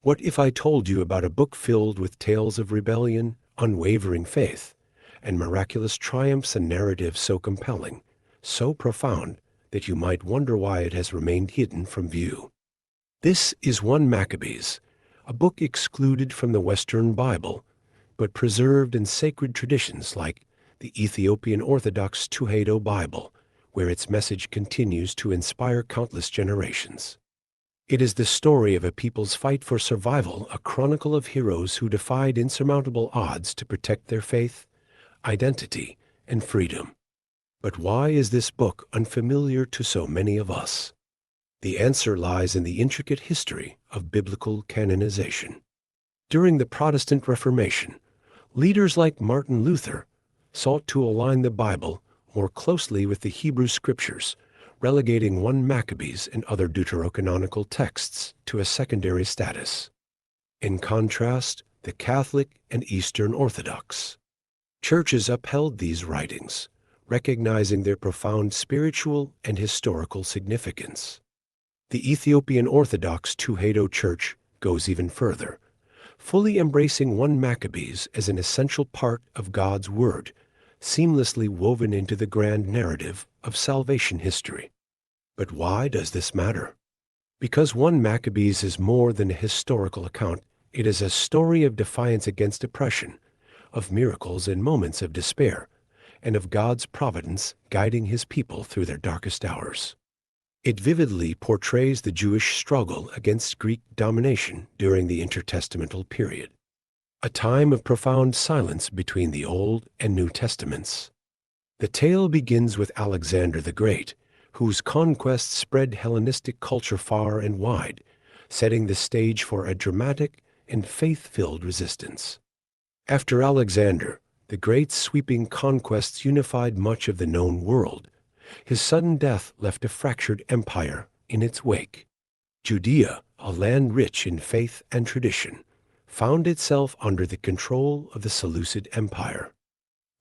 What if I told you about a book filled with tales of rebellion, unwavering faith, and miraculous triumphs, and narratives so compelling, so profound, that you might wonder why it has remained hidden from view? This is 1 Maccabees, a book excluded from the Western Bible, but preserved in sacred traditions like the Ethiopian Orthodox Tuhedo Bible, where its message continues to inspire countless generations. It is the story of a people's fight for survival, a chronicle of heroes who defied insurmountable odds to protect their faith, identity, and freedom. But why is this book unfamiliar to so many of us? The answer lies in the intricate history of biblical canonization. During the Protestant Reformation, leaders like Martin Luther sought to align the Bible more closely with the Hebrew Scriptures, relegating 1 Maccabees and other deuterocanonical texts to a secondary status. In contrast, the Catholic and Eastern Orthodox churches upheld these writings, recognizing their profound spiritual and historical significance. The Ethiopian Orthodox Tuhedo Church goes even further, fully embracing 1 Maccabees as an essential part of God's Word, seamlessly woven into the grand narrative of salvation history. But why does this matter? Because 1 Maccabees is more than a historical account. It is a story of defiance against oppression, of miracles in moments of despair, and of God's providence guiding his people through their darkest hours. It vividly portrays the Jewish struggle against Greek domination during the intertestamental period, a time of profound silence between the Old and New Testaments. The tale begins with Alexander the Great, whose conquests spread Hellenistic culture far and wide, setting the stage for a dramatic and faith-filled resistance. After Alexander the Great's sweeping conquests unified much of the known world, his sudden death left a fractured empire in its wake. Judea, a land rich in faith and tradition, found itself under the control of the Seleucid Empire.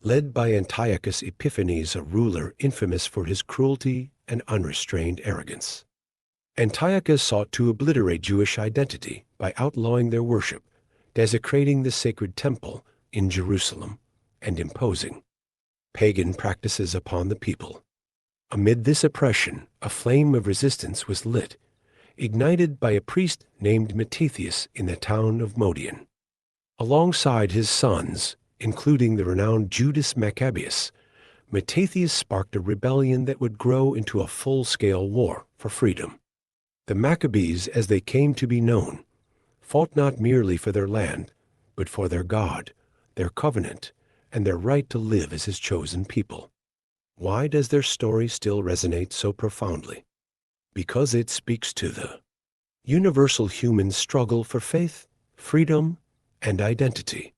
Led by Antiochus Epiphanes, a ruler infamous for his cruelty and unrestrained arrogance. Antiochus sought to obliterate Jewish identity by outlawing their worship, desecrating the sacred temple in Jerusalem, and imposing pagan practices upon the people. Amid this oppression, a flame of resistance was lit, ignited by a priest named Mattathias in the town of Modian. Alongside his sons, including the renowned Judas Maccabeus, Mattathias sparked a rebellion that would grow into a full-scale war for freedom. The Maccabees, as they came to be known, fought not merely for their land, but for their God, their covenant, and their right to live as his chosen people. Why does their story still resonate so profoundly? Because it speaks to the universal human struggle for faith, freedom, and identity.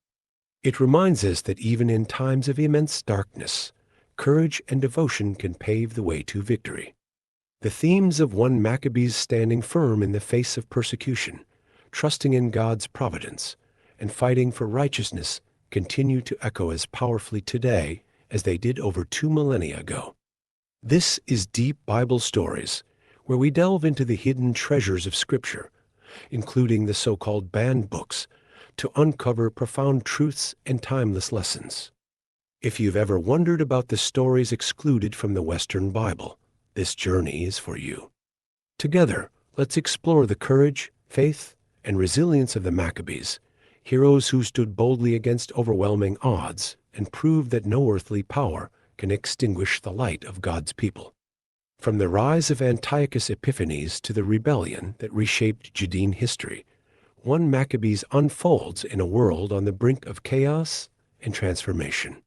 It reminds us that even in times of immense darkness, courage and devotion can pave the way to victory. The themes of 1 Maccabees standing firm in the face of persecution, trusting in God's providence, and fighting for righteousness continue to echo as powerfully today as they did over 2 millennia ago. This is Deep Bible Stories, where we delve into the hidden treasures of Scripture, including the so-called banned books, to uncover profound truths and timeless lessons. If you've ever wondered about the stories excluded from the Western Bible, this journey is for you. Together, let's explore the courage, faith, and resilience of the Maccabees, heroes who stood boldly against overwhelming odds and proved that no earthly power can extinguish the light of God's people. From the rise of Antiochus Epiphanes to the rebellion that reshaped Judean history, 1 Maccabees unfolds in a world on the brink of chaos and transformation.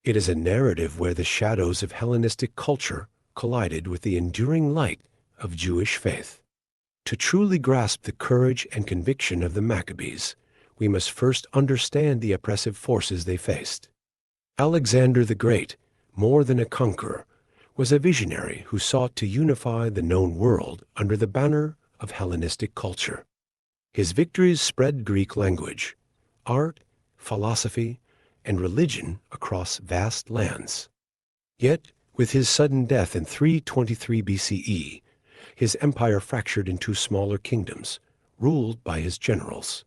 It is a narrative where the shadows of Hellenistic culture collided with the enduring light of Jewish faith. To truly grasp the courage and conviction of the Maccabees, we must first understand the oppressive forces they faced. Alexander the Great, more than a conqueror, was a visionary who sought to unify the known world under the banner of Hellenistic culture. His victories spread Greek language, art, philosophy, and religion across vast lands. Yet, with his sudden death in 323 BCE, his empire fractured into smaller kingdoms, ruled by his generals.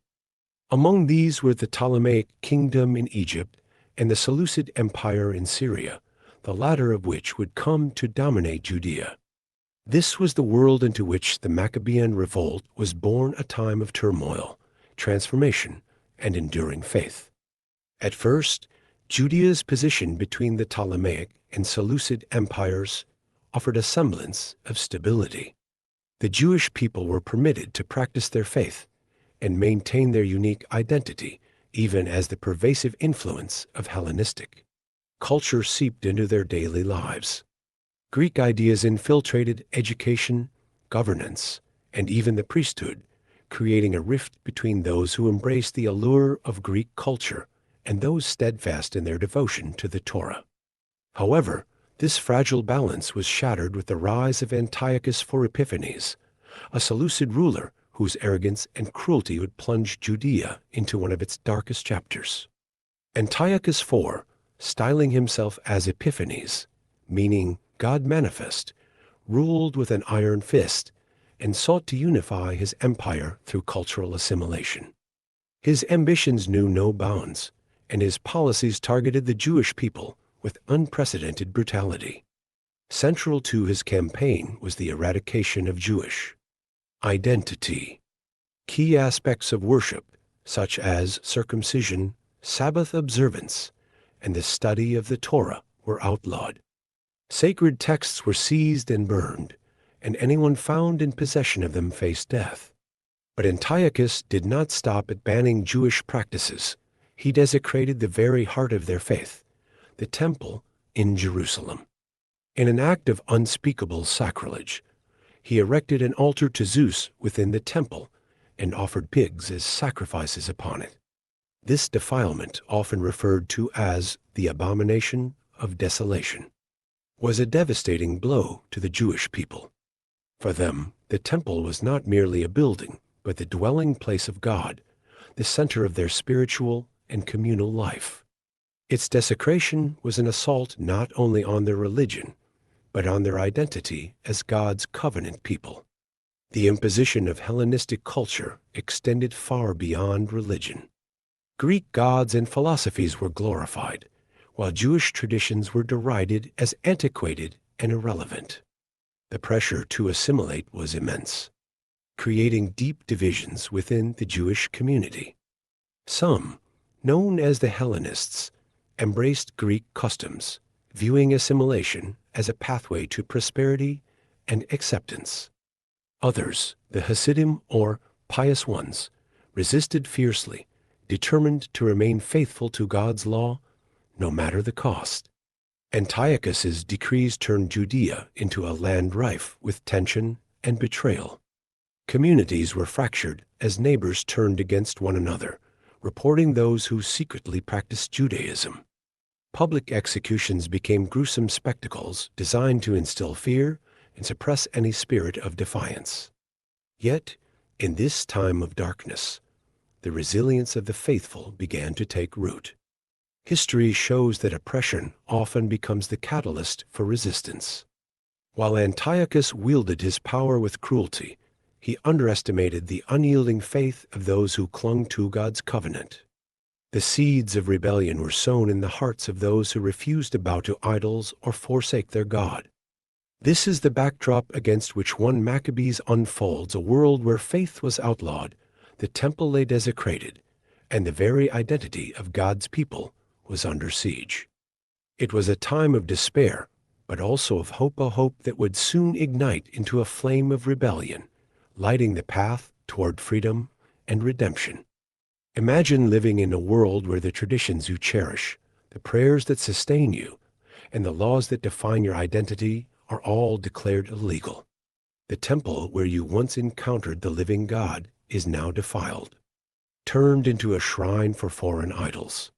Among these were the Ptolemaic kingdom in Egypt and the Seleucid Empire in Syria, the latter of which would come to dominate Judea. This was the world into which the Maccabean Revolt was born, a time of turmoil, transformation, and enduring faith. At first, Judea's position between the Ptolemaic and Seleucid empires offered a semblance of stability. The Jewish people were permitted to practice their faith and maintain their unique identity, even as the pervasive influence of Hellenistic culture seeped into their daily lives. Greek ideas infiltrated education, governance, and even the priesthood, creating a rift between those who embraced the allure of Greek culture and those steadfast in their devotion to the Torah. However, this fragile balance was shattered with the rise of Antiochus IV Epiphanes, a Seleucid ruler whose arrogance and cruelty would plunge Judea into one of its darkest chapters. Antiochus IV, styling himself as Epiphanes, meaning God manifest, ruled with an iron fist and sought to unify his empire through cultural assimilation. His ambitions knew no bounds, and his policies targeted the Jewish people with unprecedented brutality. Central to his campaign was the eradication of Jewish identity. Key aspects of worship, such as circumcision, Sabbath observance, and the study of the Torah, were outlawed. Sacred texts were seized and burned, and anyone found in possession of them faced death. But Antiochus did not stop at banning Jewish practices. He desecrated the very heart of their faith, the temple in Jerusalem. In an act of unspeakable sacrilege, he erected an altar to Zeus within the temple and offered pigs as sacrifices upon it. This defilement, often referred to as the abomination of desolation, was a devastating blow to the Jewish people. For them, the temple was not merely a building, but the dwelling place of God, the center of their spiritual and communal life. Its desecration was an assault not only on their religion, but on their identity as God's covenant people. The imposition of Hellenistic culture extended far beyond religion. Greek gods and philosophies were glorified, while Jewish traditions were derided as antiquated and irrelevant. The pressure to assimilate was immense, creating deep divisions within the Jewish community. Some, known as the Hellenists, embraced Greek customs, viewing assimilation as a pathway to prosperity and acceptance. Others, the Hasidim or pious ones, resisted fiercely, determined to remain faithful to God's law no matter the cost. Antiochus's decrees turned Judea into a land rife with tension and betrayal. Communities were fractured as neighbors turned against one another, reporting those who secretly practiced Judaism. Public executions became gruesome spectacles designed to instill fear and suppress any spirit of defiance. Yet, in this time of darkness, the resilience of the faithful began to take root. History shows that oppression often becomes the catalyst for resistance. While Antiochus wielded his power with cruelty, he underestimated the unyielding faith of those who clung to God's covenant. The seeds of rebellion were sown in the hearts of those who refused to bow to idols or forsake their God. This is the backdrop against which 1 Maccabees unfolds a world where faith was outlawed, the temple lay desecrated, and the very identity of God's people was under siege. It was a time of despair, but also of hope, a hope that would soon ignite into a flame of rebellion, lighting the path toward freedom and redemption. Imagine living in a world where the traditions you cherish, the prayers that sustain you, and the laws that define your identity are all declared illegal. The temple where you once encountered the living God is now defiled, turned into a shrine for foreign idols.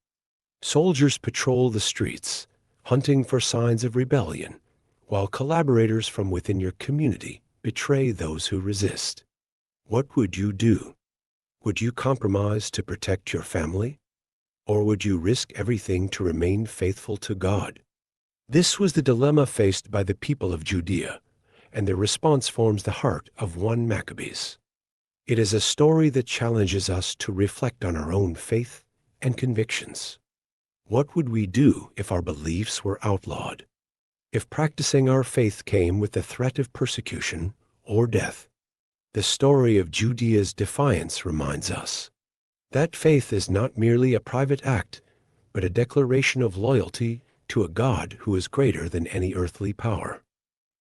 Soldiers patrol the streets, hunting for signs of rebellion, while collaborators from within your community betray those who resist. What would you do? Would you compromise to protect your family? Or would you risk everything to remain faithful to God? This was the dilemma faced by the people of Judea, and their response forms the heart of 1 Maccabees. It is a story that challenges us to reflect on our own faith and convictions. What would we do if our beliefs were outlawed? If practicing our faith came with the threat of persecution or death? The story of Judea's defiance reminds us that faith is not merely a private act, but a declaration of loyalty to a God who is greater than any earthly power.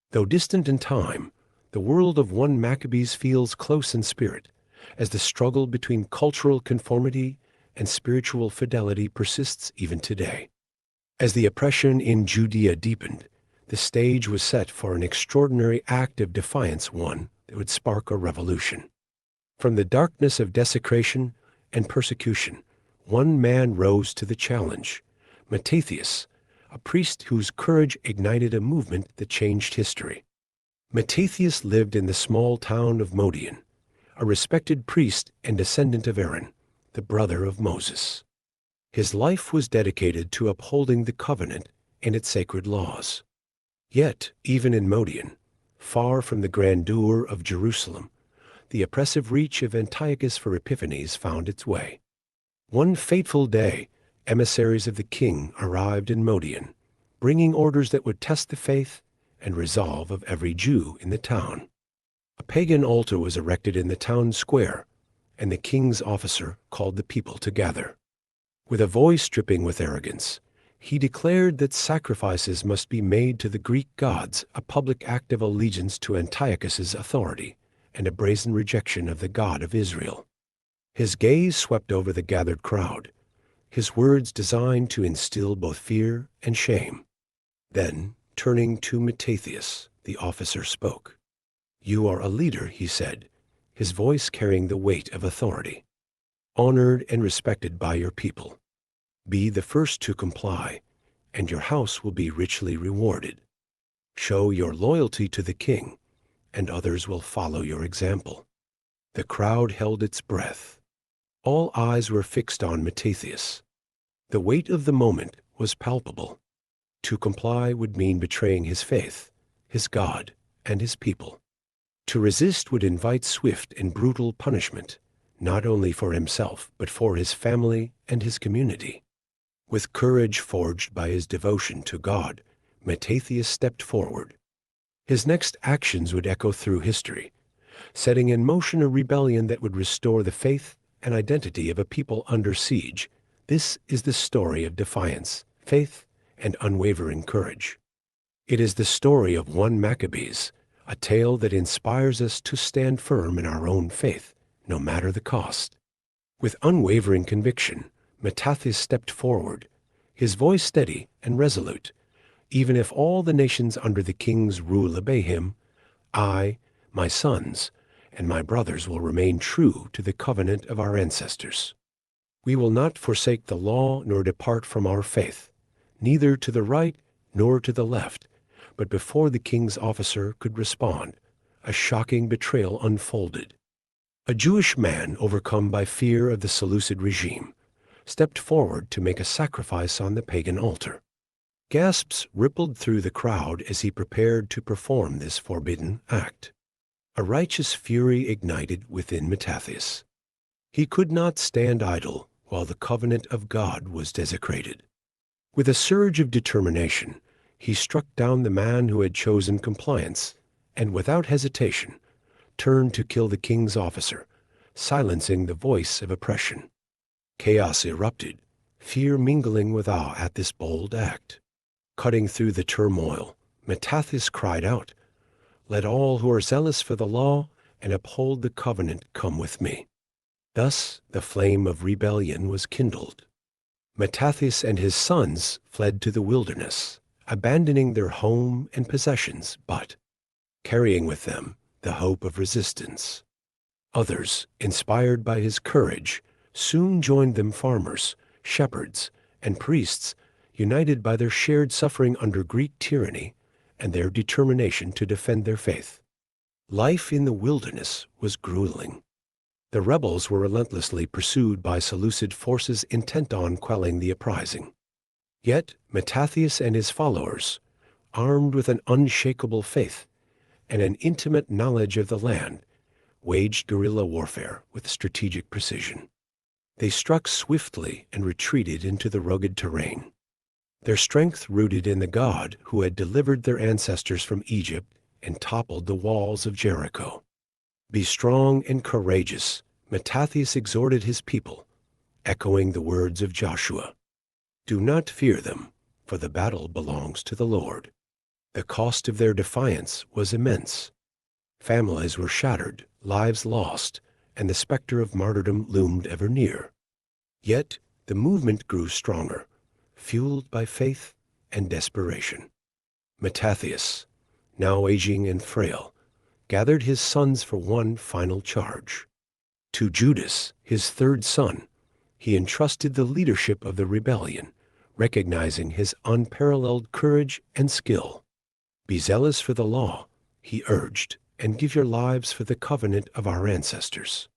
Though distant in time, the world of 1 Maccabees feels close in spirit, as the struggle between cultural conformity and spiritual fidelity persists even today. As the oppression in Judea deepened, the stage was set for an extraordinary act of defiance, one that would spark a revolution. From the darkness of desecration and persecution, one man rose to the challenge: Mattathias, a priest whose courage ignited a movement that changed history. Mattathias lived in the small town of Modian, a respected priest and descendant of Aaron, the brother of Moses. His life was dedicated to upholding the covenant and its sacred laws. Yet, even in Modian, far from the grandeur of Jerusalem, the oppressive reach of Antiochus for Epiphanes found its way. One fateful day, emissaries of the king arrived in Modian, bringing orders that would test the faith and resolve of every Jew in the town. A pagan altar was erected in the town square, and the king's officer called the people together. With a voice dripping with arrogance, he declared that sacrifices must be made to the Greek gods, a public act of allegiance to Antiochus's authority and a brazen rejection of the God of Israel. His gaze swept over the gathered crowd, his words designed to instill both fear and shame. Then, turning to Mattathias, the officer spoke. "You are a leader," he said, his voice carrying the weight of authority. "Honored and respected by your people. Be the first to comply, and your house will be richly rewarded. Show your loyalty to the king, and others will follow your example." The crowd held its breath. All eyes were fixed on Mattathias. The weight of the moment was palpable. To comply would mean betraying his faith, his God, and his people. To resist would invite swift and brutal punishment, not only for himself, but for his family and his community. With courage forged by his devotion to God, Mattathias stepped forward. His next actions would echo through history, setting in motion a rebellion that would restore the faith and identity of a people under siege. This is the story of defiance, faith, and unwavering courage. It is the story of 1 Maccabees, a tale that inspires us to stand firm in our own faith, no matter the cost. With unwavering conviction, Mattathias stepped forward, his voice steady and resolute. "Even if all the nations under the king's rule obey him, I, my sons, and my brothers will remain true to the covenant of our ancestors. We will not forsake the law nor depart from our faith, neither to the right nor to the left." But before the king's officer could respond, a shocking betrayal unfolded. A Jewish man, overcome by fear of the Seleucid regime, stepped forward to make a sacrifice on the pagan altar. Gasps rippled through the crowd as he prepared to perform this forbidden act. A righteous fury ignited within Mattathias. He could not stand idle while the covenant of God was desecrated. With a surge of determination, he struck down the man who had chosen compliance, and without hesitation, turned to kill the king's officer, silencing the voice of oppression. Chaos erupted, fear mingling with awe at this bold act. Cutting through the turmoil, Mattathias cried out, "Let all who are zealous for the law and uphold the covenant come with me." Thus the flame of rebellion was kindled. Mattathias and his sons fled to the wilderness, abandoning their home and possessions, but carrying with them the hope of resistance. Others, inspired by his courage, soon joined them: farmers, shepherds, and priests, united by their shared suffering under Greek tyranny and their determination to defend their faith. Life in the wilderness was grueling. The rebels were relentlessly pursued by Seleucid forces intent on quelling the uprising. Yet Mattathias and his followers, armed with an unshakable faith and an intimate knowledge of the land, waged guerrilla warfare with strategic precision. They struck swiftly and retreated into the rugged terrain, their strength rooted in the God who had delivered their ancestors from Egypt and toppled the walls of Jericho. Be strong and courageous, Mattathias exhorted his people, echoing the words of Joshua. Do not fear them, for the battle belongs to the Lord. The cost of their defiance was immense. Families were shattered, lives lost, and the specter of martyrdom loomed ever near. Yet the movement grew stronger, fueled by faith and desperation. Mattathias, now aging and frail, gathered his sons for one final charge. To Judas, his third son, he entrusted the leadership of the rebellion, recognizing his unparalleled courage and skill. Be zealous for the law, he urged, and give your lives for the covenant of our ancestors.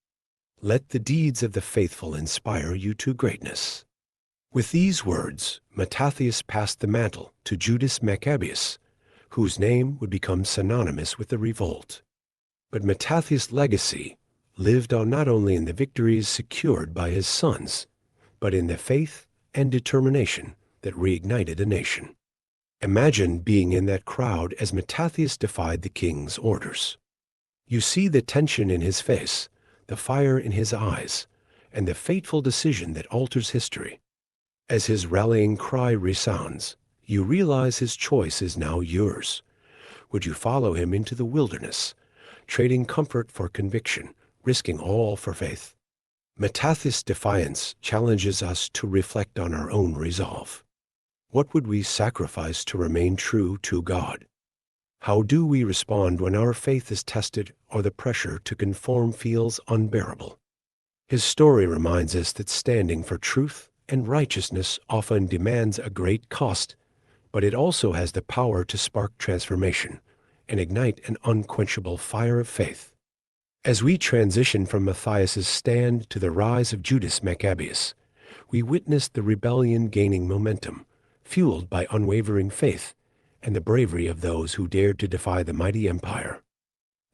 Let the deeds of the faithful inspire you to greatness. With these words, Mattathias passed the mantle to Judas Maccabeus, whose name would become synonymous with the revolt. But Mattathias' legacy lived on not only in the victories secured by his sons, but in the faith and determination that reignited a nation. Imagine being in that crowd as Mattathias defied the king's orders. You see the tension in his face, the fire in his eyes, and the fateful decision that alters history. As his rallying cry resounds, you realize his choice is now yours. Would you follow him into the wilderness, trading comfort for conviction, risking all for faith? Mattathias' defiance challenges us to reflect on our own resolve. What would we sacrifice to remain true to God? How do we respond when our faith is tested or the pressure to conform feels unbearable? His story reminds us that standing for truth and righteousness often demands a great cost, but it also has the power to spark transformation and ignite an unquenchable fire of faith. As we transition from Matthias' stand to the rise of Judas Maccabeus, we witness the rebellion gaining momentum, fueled by unwavering faith and the bravery of those who dared to defy the mighty empire.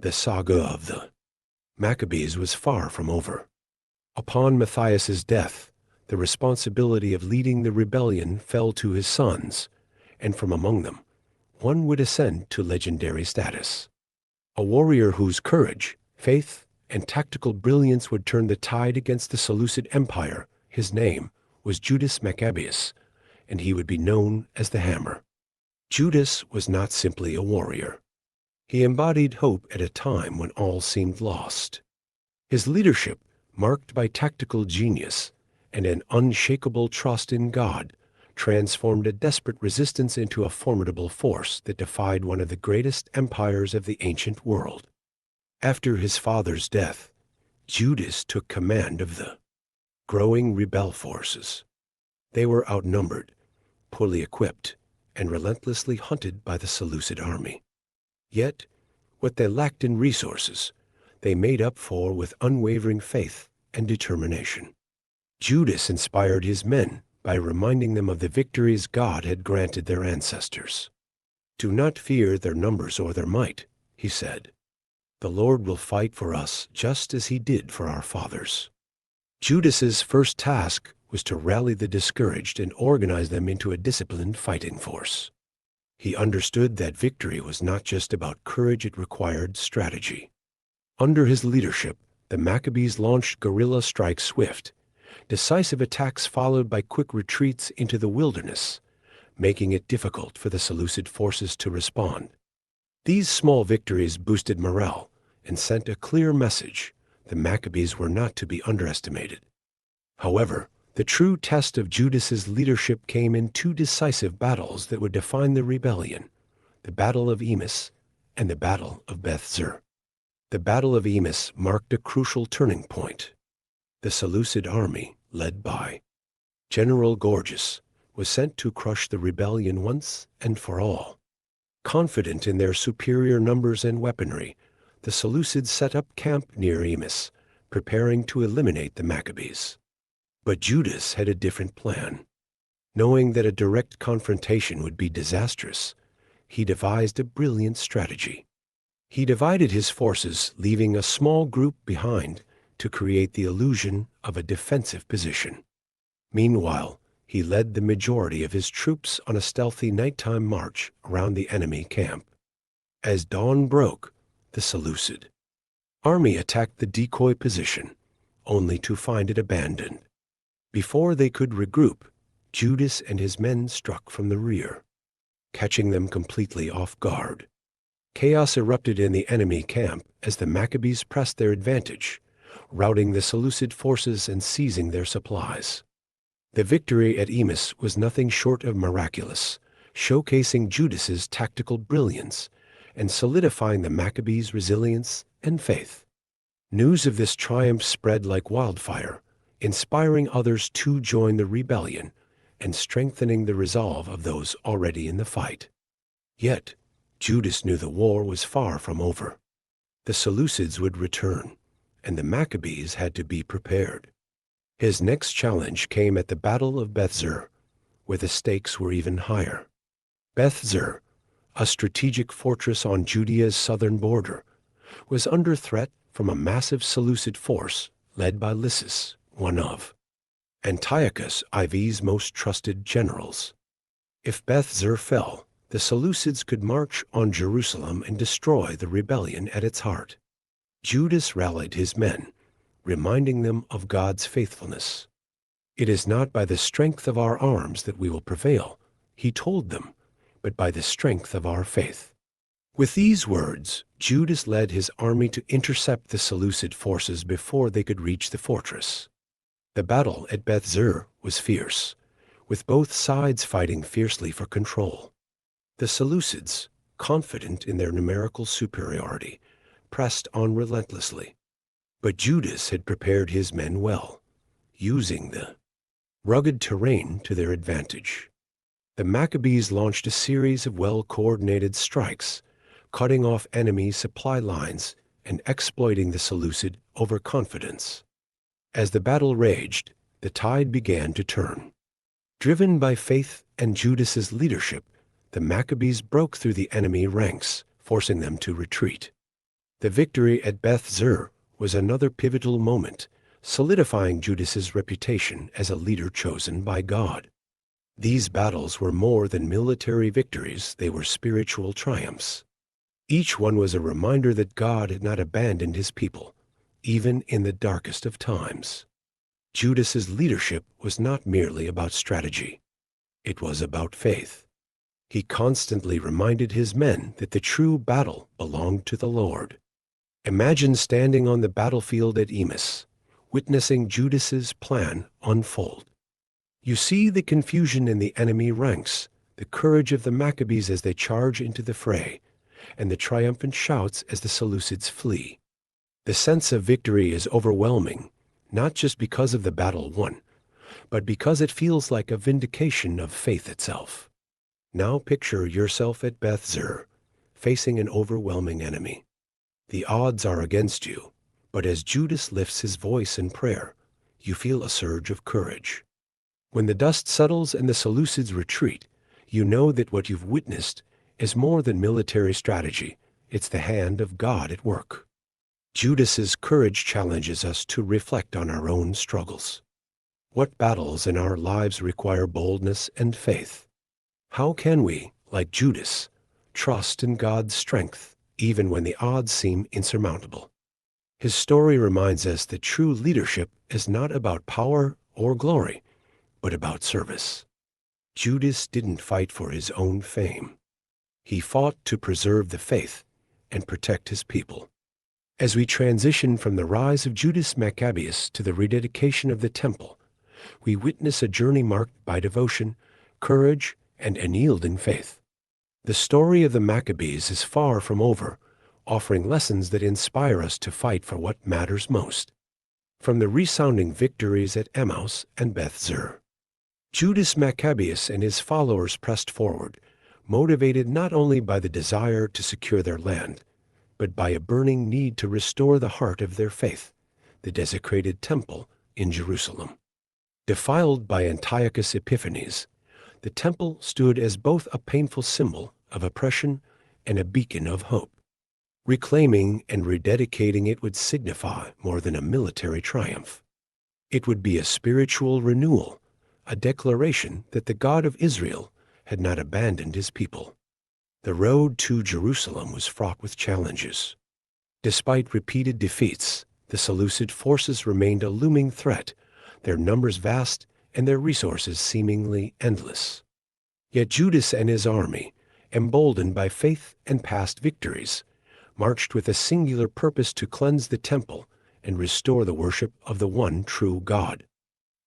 The saga of the Maccabees was far from over. Upon Matthias' death, the responsibility of leading the rebellion fell to his sons, and from among them, one would ascend to legendary status. A warrior whose courage, faith, and tactical brilliance would turn the tide against the Seleucid Empire. His name was Judas Maccabeus, and he would be known as the Hammer. Judas was not simply a warrior. He embodied hope at a time when all seemed lost. His leadership, marked by tactical genius and an unshakable trust in God, transformed a desperate resistance into a formidable force that defied one of the greatest empires of the ancient world. After his father's death, Judas took command of the growing rebel forces. They were outnumbered, poorly equipped, and relentlessly hunted by the Seleucid army. Yet, what they lacked in resources, they made up for with unwavering faith and determination. Judas inspired his men by reminding them of the victories God had granted their ancestors. Do not fear their numbers or their might, he said. The Lord will fight for us just as he did for our fathers. Judas's first task was to rally the discouraged and organize them into a disciplined fighting force. He understood that victory was not just about courage, it required strategy. Under his leadership, the Maccabees launched guerrilla strikes swift, decisive attacks followed by quick retreats into the wilderness, making it difficult for the Seleucid forces to respond. These small victories boosted morale and sent a clear message: the Maccabees were not to be underestimated. However, the true test of Judas's leadership came in two decisive battles that would define the rebellion: the Battle of Emis and the Battle of Beth-Zur. The Battle of Emis marked a crucial turning point. The Seleucid army, led by General Gorgias, was sent to crush the rebellion once and for all. Confident in their superior numbers and weaponry, the Seleucids set up camp near Emis, preparing to eliminate the Maccabees. But Judas had a different plan. Knowing that a direct confrontation would be disastrous, he devised a brilliant strategy. He divided his forces, leaving a small group behind to create the illusion of a defensive position. Meanwhile, he led the majority of his troops on a stealthy nighttime march around the enemy camp. As dawn broke, the Seleucid army attacked the decoy position, only to find it abandoned. Before they could regroup, Judas and his men struck from the rear, catching them completely off guard. Chaos erupted in the enemy camp as the Maccabees pressed their advantage, routing the Seleucid forces and seizing their supplies. The victory at Emis was nothing short of miraculous, showcasing Judas's tactical brilliance and solidifying the Maccabees' resilience and faith. News of this triumph spread like wildfire, inspiring others to join the rebellion and strengthening the resolve of those already in the fight. Yet, Judas knew the war was far from over. The Seleucids would return, and the Maccabees had to be prepared. His next challenge came at the Battle of Beth-zur, where the stakes were even higher. Beth-zur, a strategic fortress on Judea's southern border, was under threat from a massive Seleucid force led by Lysis, one of Antiochus IV's most trusted generals. If Beth-zur fell, the Seleucids could march on Jerusalem and destroy the rebellion at its heart. Judas rallied his men, reminding them of God's faithfulness. "It is not by the strength of our arms that we will prevail," he told them, "but by the strength of our faith." With these words, Judas led his army to intercept the Seleucid forces before they could reach the fortress. The battle at Beth-zur was fierce, with both sides fighting fiercely for control. The Seleucids, confident in their numerical superiority, pressed on relentlessly. But Judas had prepared his men well, using the rugged terrain to their advantage. The Maccabees launched a series of well-coordinated strikes, cutting off enemy supply lines and exploiting the Seleucid overconfidence. As the battle raged, the tide began to turn. Driven by faith and Judas's leadership, the Maccabees broke through the enemy ranks, forcing them to retreat. The victory at Beth-zur was another pivotal moment, solidifying Judas's reputation as a leader chosen by God. These battles were more than military victories, they were spiritual triumphs. Each one was a reminder that God had not abandoned his people, even in the darkest of times. Judas's leadership was not merely about strategy. It was about faith. He constantly reminded his men that the true battle belonged to the Lord. Imagine standing on the battlefield at Emis, witnessing Judas's plan unfold. You see the confusion in the enemy ranks, the courage of the Maccabees as they charge into the fray, and the triumphant shouts as the Seleucids flee. The sense of victory is overwhelming, not just because of the battle won, but because it feels like a vindication of faith itself. Now picture yourself at Beth-zur, facing an overwhelming enemy. The odds are against you, but as Judas lifts his voice in prayer, you feel a surge of courage. When the dust settles and the Seleucids retreat, you know that what you've witnessed is more than military strategy. It's the hand of God at work. Judas's courage challenges us to reflect on our own struggles. What battles in our lives require boldness and faith? How can we, like Judas, trust in God's strength even when the odds seem insurmountable? His story reminds us that true leadership is not about power or glory, but about service. Judas didn't fight for his own fame. He fought to preserve the faith and protect his people. As we transition from the rise of Judas Maccabeus to the rededication of the temple, we witness a journey marked by devotion, courage, and unyielding faith. The story of the Maccabees is far from over, offering lessons that inspire us to fight for what matters most. From the resounding victories at Emmaus and Beth-zur, Judas Maccabeus and his followers pressed forward, motivated not only by the desire to secure their land, but by a burning need to restore the heart of their faith, the desecrated temple in Jerusalem. Defiled by Antiochus Epiphanes, the temple stood as both a painful symbol of oppression and a beacon of hope. Reclaiming and rededicating it would signify more than a military triumph. It would be a spiritual renewal, a declaration that the God of Israel had not abandoned his people. The road to Jerusalem was fraught with challenges. Despite repeated defeats, the Seleucid forces remained a looming threat, their numbers vast and their resources seemingly endless. Yet Judas and his army, emboldened by faith and past victories, marched with a singular purpose to cleanse the temple and restore the worship of the one true God.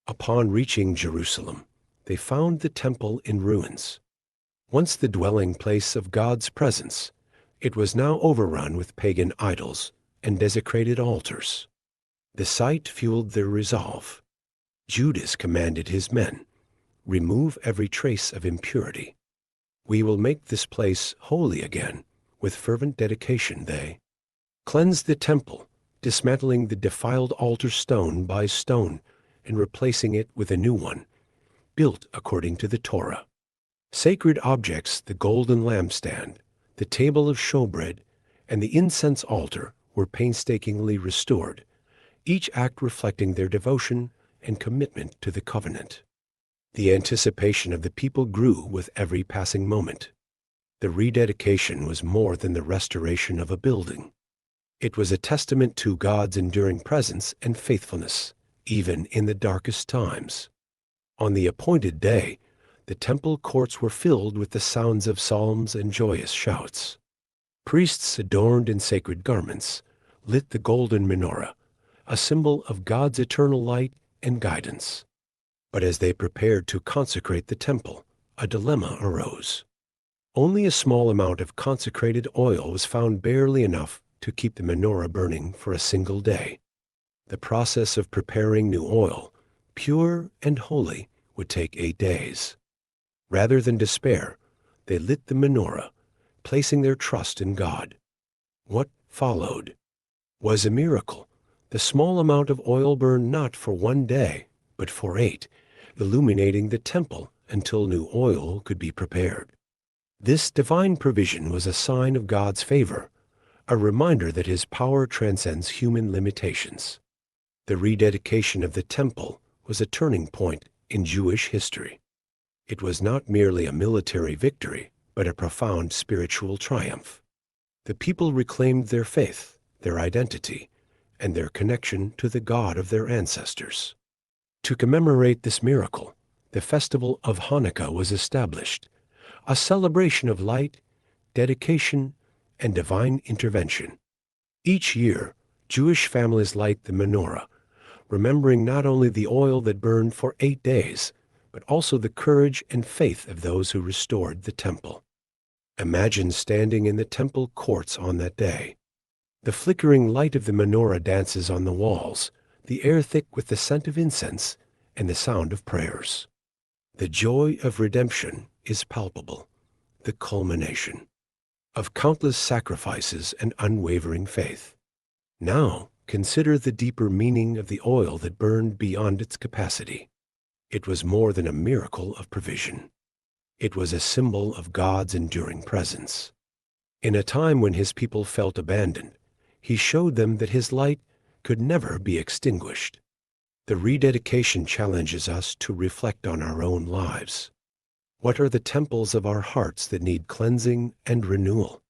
Upon reaching Jerusalem, they found the temple in ruins. Once the dwelling place of God's presence, it was now overrun with pagan idols and desecrated altars. The sight fueled their resolve. Judas commanded his men, "Remove every trace of impurity. We will make this place holy again." With fervent dedication they cleansed the temple, dismantling the defiled altar stone by stone and replacing it with a new one, built according to the Torah. Sacred objects, the golden lampstand, the table of showbread, and the incense altar were painstakingly restored, each act reflecting their devotion and commitment to the covenant. The anticipation of the people grew with every passing moment. The rededication was more than the restoration of a building. It was a testament to God's enduring presence and faithfulness, even in the darkest times. On the appointed day, the temple courts were filled with the sounds of psalms and joyous shouts. Priests adorned in sacred garments lit the golden menorah, a symbol of God's eternal light and guidance. But as they prepared to consecrate the temple, a dilemma arose. Only a small amount of consecrated oil was found, barely enough to keep the menorah burning for a single day. The process of preparing new oil, pure and holy, would take 8 days. Rather than despair, they lit the menorah, placing their trust in God. What followed was a miracle. The small amount of oil burned not for 1 day, but for 8, illuminating the temple until new oil could be prepared. This divine provision was a sign of God's favor, a reminder that his power transcends human limitations. The rededication of the temple was a turning point in Jewish history. It was not merely a military victory, but a profound spiritual triumph. The people reclaimed their faith, their identity, and their connection to the God of their ancestors. To commemorate this miracle, the festival of Hanukkah was established, a celebration of light, dedication, and divine intervention. Each year, Jewish families light the menorah, remembering not only the oil that burned for 8 days, but also the courage and faith of those who restored the temple. Imagine standing in the temple courts on that day. The flickering light of the menorah dances on the walls, the air thick with the scent of incense and the sound of prayers. The joy of redemption is palpable, the culmination of countless sacrifices and unwavering faith. Now, consider the deeper meaning of the oil that burned beyond its capacity. It was more than a miracle of provision. It was a symbol of God's enduring presence. In a time when his people felt abandoned, he showed them that his light could never be extinguished. The rededication challenges us to reflect on our own lives. What are the temples of our hearts that need cleansing and renewal?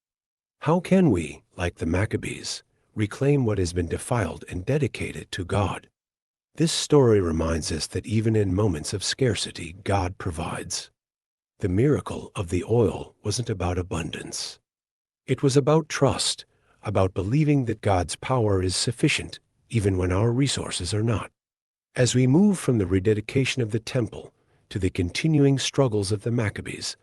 How can we, like the Maccabees, reclaim what has been defiled and dedicate it to God? This story reminds us that even in moments of scarcity, God provides. The miracle of the oil wasn't about abundance. It was about trust, about believing that God's power is sufficient even when our resources are not. As we move from the rededication of the temple to the continuing struggles of the Maccabees,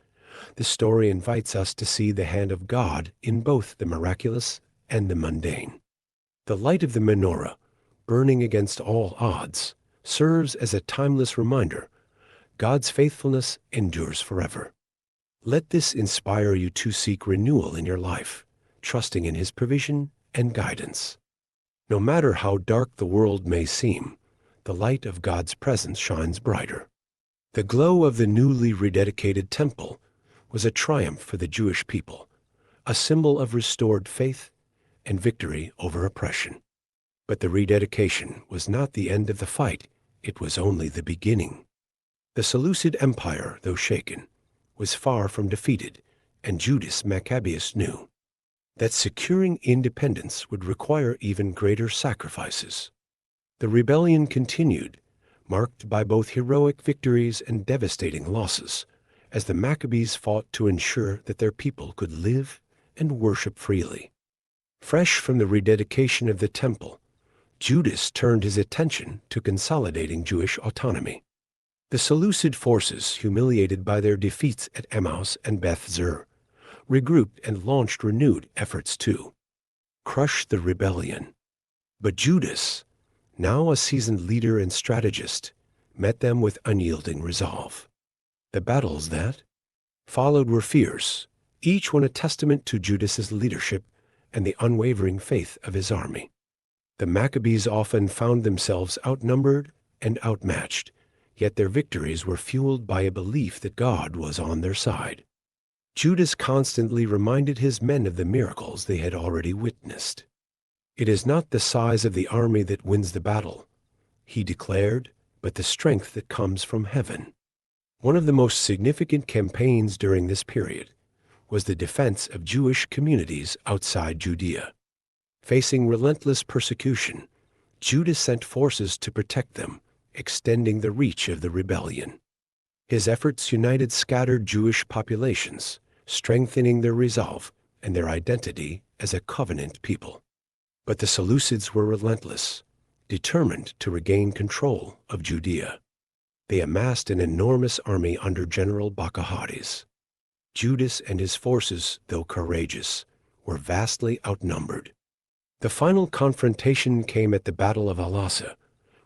the story invites us to see the hand of God in both the miraculous and the mundane. The light of the menorah, burning against all odds, serves as a timeless reminder: God's faithfulness endures forever. Let this inspire you to seek renewal in your life, trusting in his provision and guidance. No matter how dark the world may seem, the light of God's presence shines brighter. The glow of the newly rededicated temple was a triumph for the Jewish people, a symbol of restored faith and victory over oppression. But the rededication was not the end of the fight, it was only the beginning. The Seleucid Empire, though shaken, was far from defeated, and Judas Maccabeus knew that securing independence would require even greater sacrifices. The rebellion continued, marked by both heroic victories and devastating losses, as the Maccabees fought to ensure that their people could live and worship freely. Fresh from the rededication of the temple, Judas turned his attention to consolidating Jewish autonomy. The Seleucid forces, humiliated by their defeats at Emmaus and Beth Zur, regrouped and launched renewed efforts to crush the rebellion. But Judas, now a seasoned leader and strategist, met them with unyielding resolve. The battles that followed were fierce, each one a testament to Judas's leadership and the unwavering faith of his army. The Maccabees often found themselves outnumbered and outmatched, yet their victories were fueled by a belief that God was on their side. Judas constantly reminded his men of the miracles they had already witnessed. "It is not the size of the army that wins the battle," he declared, "but the strength that comes from heaven." One of the most significant campaigns during this period was the defense of Jewish communities outside Judea. Facing relentless persecution, Judas sent forces to protect them, extending the reach of the rebellion. His efforts united scattered Jewish populations, strengthening their resolve and their identity as a covenant people. But the Seleucids were relentless, determined to regain control of Judea. They amassed an enormous army under General Bacchides. Judas and his forces, though courageous, were vastly outnumbered. The final confrontation came at the Battle of Alasa,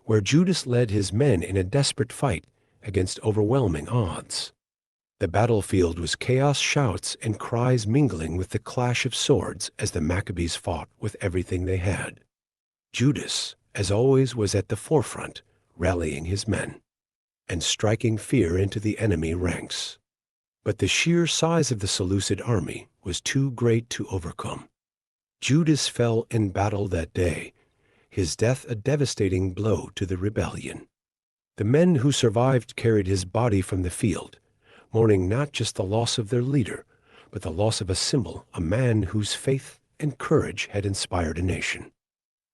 where Judas led his men in a desperate fight against overwhelming odds. The battlefield was chaos, shouts, and cries mingling with the clash of swords as the Maccabees fought with everything they had. Judas, as always, was at the forefront, rallying his men and striking fear into the enemy ranks. But the sheer size of the Seleucid army was too great to overcome. Judas fell in battle that day, his death a devastating blow to the rebellion. The men who survived carried his body from the field, mourning not just the loss of their leader, but the loss of a symbol, a man whose faith and courage had inspired a nation.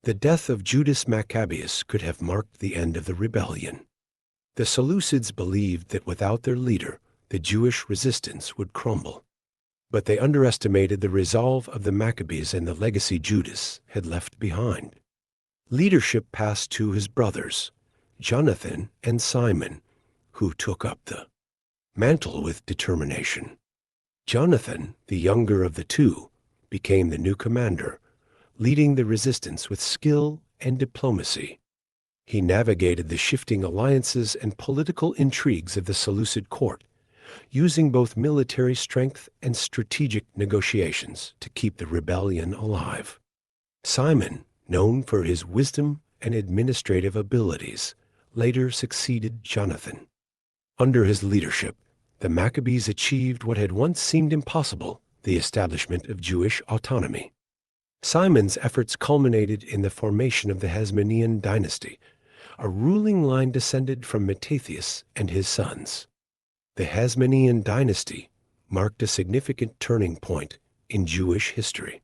The death of Judas Maccabeus could have marked the end of the rebellion. The Seleucids believed that without their leader, the Jewish resistance would crumble. But they underestimated the resolve of the Maccabees and the legacy Judas had left behind. Leadership passed to his brothers, Jonathan and Simon, who took up the mantle with determination. Jonathan, the younger of the two, became the new commander, leading the resistance with skill and diplomacy. He navigated the shifting alliances and political intrigues of the Seleucid court, using both military strength and strategic negotiations to keep the rebellion alive. Simon, known for his wisdom and administrative abilities, later succeeded Jonathan. Under his leadership, the Maccabees achieved what had once seemed impossible, the establishment of Jewish autonomy. Simon's efforts culminated in the formation of the Hasmonean dynasty, a ruling line descended from Mattathias and his sons. The Hasmonean dynasty marked a significant turning point in Jewish history.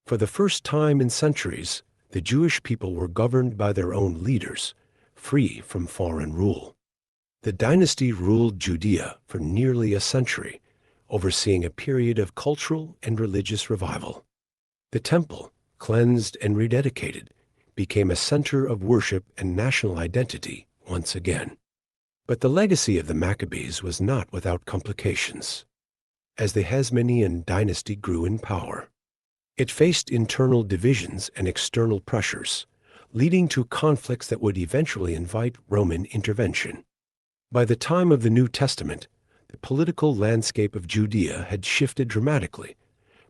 For the first time in centuries, the Jewish people were governed by their own leaders, free from foreign rule. The dynasty ruled Judea for nearly a century, overseeing a period of cultural and religious revival. The temple, cleansed and rededicated, became a center of worship and national identity once again. But the legacy of the Maccabees was not without complications. As the Hasmonean dynasty grew in power, it faced internal divisions and external pressures, leading to conflicts that would eventually invite Roman intervention. By the time of the New Testament, the political landscape of Judea had shifted dramatically,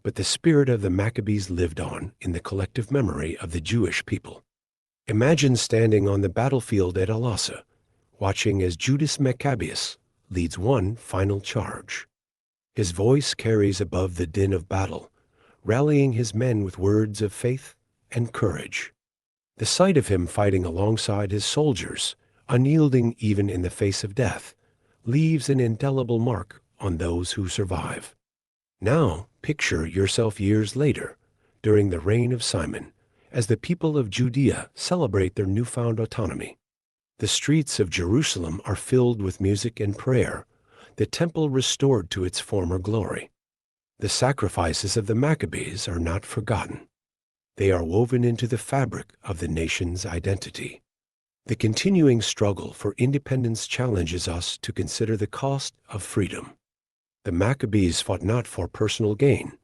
but the spirit of the Maccabees lived on in the collective memory of the Jewish people. Imagine standing on the battlefield at Alasa, watching as Judas Maccabeus leads one final charge. His voice carries above the din of battle, rallying his men with words of faith and courage. The sight of him fighting alongside his soldiers, unyielding even in the face of death, leaves an indelible mark on those who survive. Now, picture yourself years later, during the reign of Simon, as the people of Judea celebrate their newfound autonomy. The streets of Jerusalem are filled with music and prayer, the temple restored to its former glory. The sacrifices of the Maccabees are not forgotten. They are woven into the fabric of the nation's identity. The continuing struggle for independence challenges us to consider the cost of freedom. The Maccabees fought not for personal gain,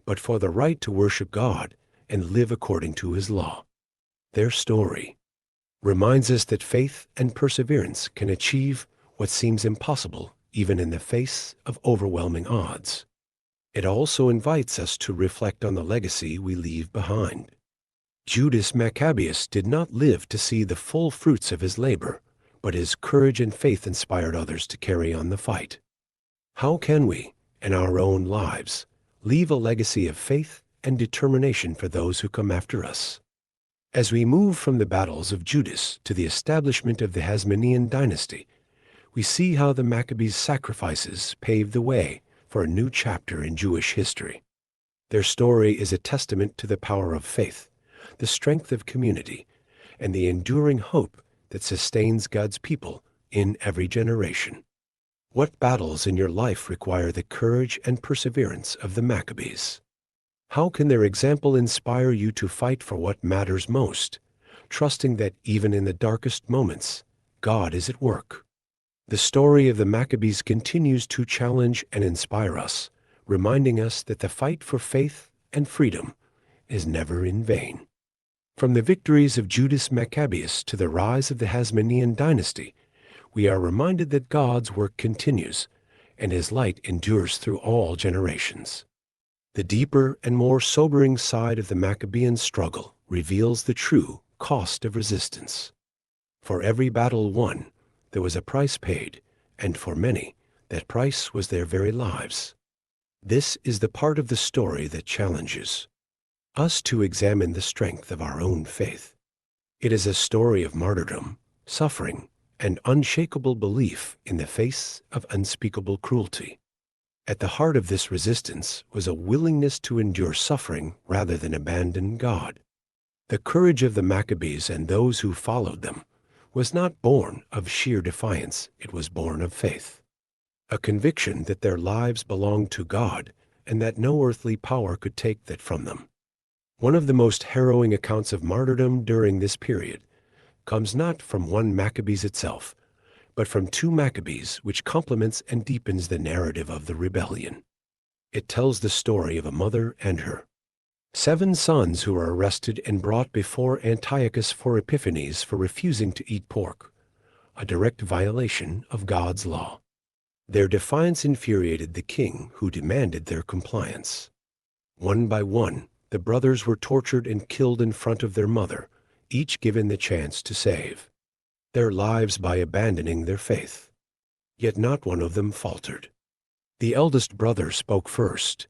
but for the right to worship God and live according to his law. Their story reminds us that faith and perseverance can achieve what seems impossible even in the face of overwhelming odds. It also invites us to reflect on the legacy we leave behind. Judas Maccabeus did not live to see the full fruits of his labor, but his courage and faith inspired others to carry on the fight. How can we, in our own lives, leave a legacy of faith and determination for those who come after us? As we move from the battles of Judas to the establishment of the Hasmonean dynasty, we see how the Maccabees' sacrifices paved the way for a new chapter in Jewish history. Their story is a testament to the power of faith, the strength of community, and the enduring hope that sustains God's people in every generation. What battles in your life require the courage and perseverance of the Maccabees? How can their example inspire you to fight for what matters most, trusting that even in the darkest moments, God is at work? The story of the Maccabees continues to challenge and inspire us, reminding us that the fight for faith and freedom is never in vain. From the victories of Judas Maccabeus to the rise of the Hasmonean dynasty, we are reminded that God's work continues, and his light endures through all generations. The deeper and more sobering side of the Maccabean struggle reveals the true cost of resistance. For every battle won, there was a price paid, and for many, that price was their very lives. This is the part of the story that challenges us to examine the strength of our own faith. It is a story of martyrdom, suffering, and unshakable belief in the face of unspeakable cruelty. At the heart of this resistance was a willingness to endure suffering rather than abandon God. The courage of the Maccabees and those who followed them was not born of sheer defiance, it was born of faith. A conviction that their lives belonged to God and that no earthly power could take that from them. One of the most harrowing accounts of martyrdom during this period comes not from one Maccabees itself, but from two Maccabees, which complements and deepens the narrative of the rebellion. It tells the story of a mother and her 7 sons who are arrested and brought before Antiochus for Epiphanes for refusing to eat pork, a direct violation of God's law. Their defiance infuriated the king, who demanded their compliance. One by one, the brothers were tortured and killed in front of their mother, each given the chance to save their lives by abandoning their faith. Yet not one of them faltered. The eldest brother spoke first.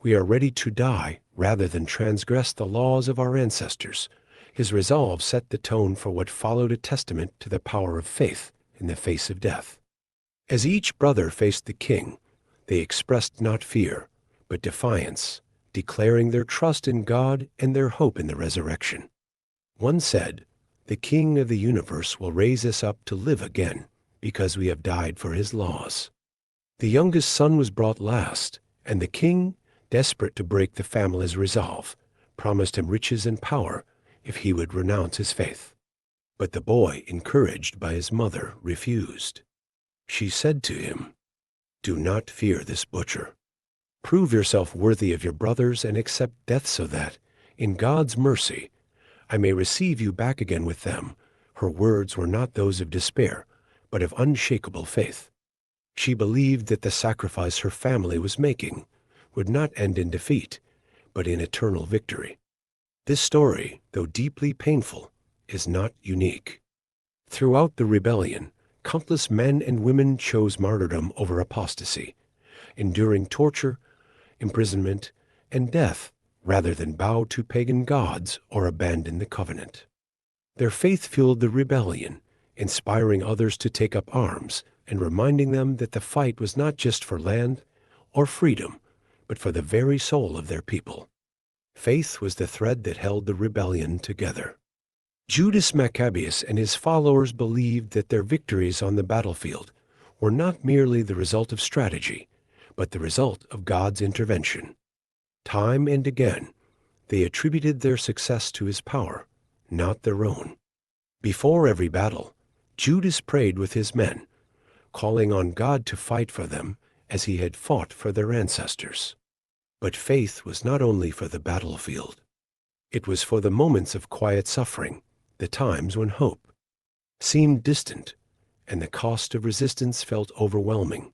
"We are ready to die rather than transgress the laws of our ancestors." His resolve set the tone for what followed, a testament to the power of faith in the face of death. As each brother faced the king, they expressed not fear, but defiance, declaring their trust in God and their hope in the resurrection. One said, "The King of the universe will raise us up to live again, because we have died for his laws." The youngest son was brought last, and the king, desperate to break the family's resolve, promised him riches and power if he would renounce his faith. But the boy, encouraged by his mother, refused. She said to him, "Do not fear this butcher. Prove yourself worthy of your brothers and accept death so that, in God's mercy, I may receive you back again with them." Her words were not those of despair, but of unshakable faith. She believed that the sacrifice her family was making would not end in defeat, but in eternal victory. This story, though deeply painful, is not unique. Throughout the rebellion, countless men and women chose martyrdom over apostasy, enduring torture, imprisonment, and death rather than bow to pagan gods or abandon the covenant. Their faith fueled the rebellion, inspiring others to take up arms and reminding them that the fight was not just for land or freedom, but for the very soul of their people. Faith was the thread that held the rebellion together. Judas Maccabeus and his followers believed that their victories on the battlefield were not merely the result of strategy, but the result of God's intervention. Time and again, they attributed their success to his power, not their own. Before every battle, Judas prayed with his men, calling on God to fight for them as he had fought for their ancestors. But faith was not only for the battlefield. It was for the moments of quiet suffering, the times when hope seemed distant and the cost of resistance felt overwhelming.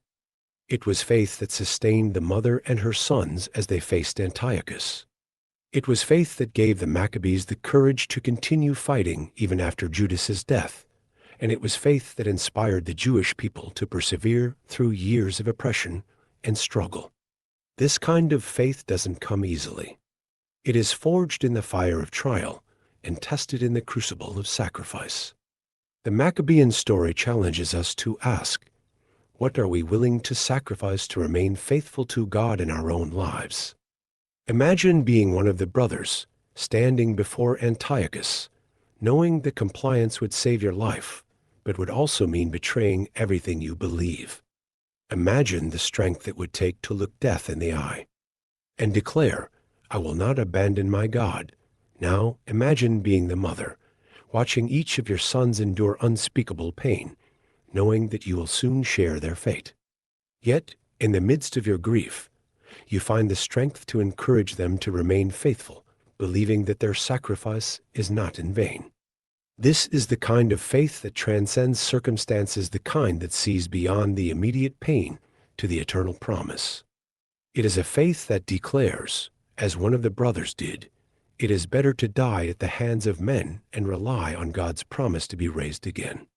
It was faith that sustained the mother and her sons as they faced Antiochus. It was faith that gave the Maccabees the courage to continue fighting even after Judas's death, and it was faith that inspired the Jewish people to persevere through years of oppression and struggle. This kind of faith doesn't come easily. It is forged in the fire of trial and tested in the crucible of sacrifice. The Maccabean story challenges us to ask, what are we willing to sacrifice to remain faithful to God in our own lives? Imagine being one of the brothers, standing before Antiochus, knowing that compliance would save your life, but would also mean betraying everything you believe. Imagine the strength it would take to look death in the eye and declare, I will not abandon my God. Now imagine being the mother, watching each of your sons endure unspeakable pain, knowing that you will soon share their fate. Yet, in the midst of your grief, you find the strength to encourage them to remain faithful, believing that their sacrifice is not in vain. This is the kind of faith that transcends circumstances, the kind that sees beyond the immediate pain to the eternal promise. It is a faith that declares, as one of the brothers did, it is better to die at the hands of men and rely on God's promise to be raised again.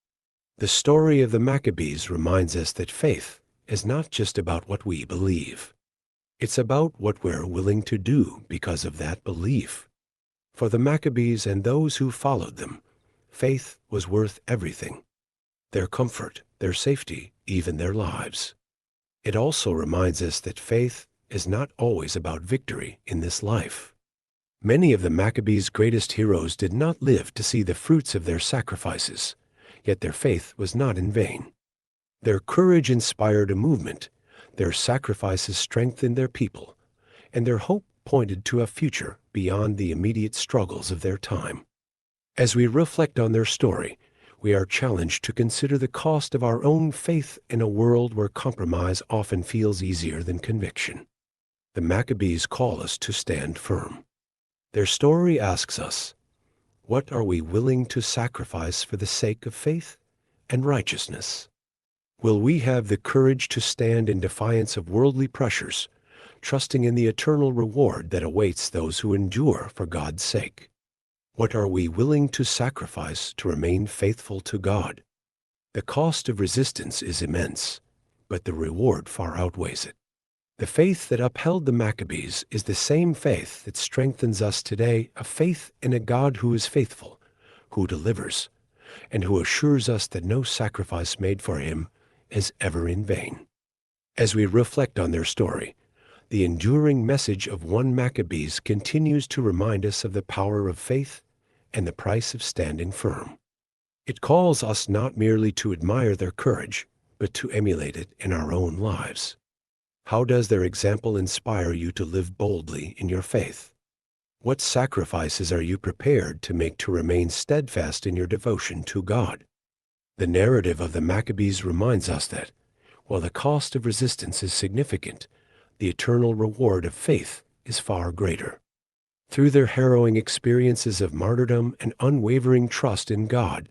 The story of the Maccabees reminds us that faith is not just about what we believe. It's about what we're willing to do because of that belief. For the Maccabees and those who followed them, faith was worth everything. Their comfort, their safety, even their lives. It also reminds us that faith is not always about victory in this life. Many of the Maccabees' greatest heroes did not live to see the fruits of their sacrifices, yet their faith was not in vain. Their courage inspired a movement, their sacrifices strengthened their people, and their hope pointed to a future beyond the immediate struggles of their time. As we reflect on their story, we are challenged to consider the cost of our own faith in a world where compromise often feels easier than conviction. The Maccabees call us to stand firm. Their story asks us, what are we willing to sacrifice for the sake of faith and righteousness? Will we have the courage to stand in defiance of worldly pressures, trusting in the eternal reward that awaits those who endure for God's sake? What are we willing to sacrifice to remain faithful to God? The cost of resistance is immense, but the reward far outweighs it. The faith that upheld the Maccabees is the same faith that strengthens us today, a faith in a God who is faithful, who delivers, and who assures us that no sacrifice made for him is ever in vain. As we reflect on their story, the enduring message of 1 Maccabees continues to remind us of the power of faith and the price of standing firm. It calls us not merely to admire their courage, but to emulate it in our own lives. How does their example inspire you to live boldly in your faith? What sacrifices are you prepared to make to remain steadfast in your devotion to God? The narrative of the Maccabees reminds us that, while the cost of resistance is significant, the eternal reward of faith is far greater. Through their harrowing experiences of martyrdom and unwavering trust in God,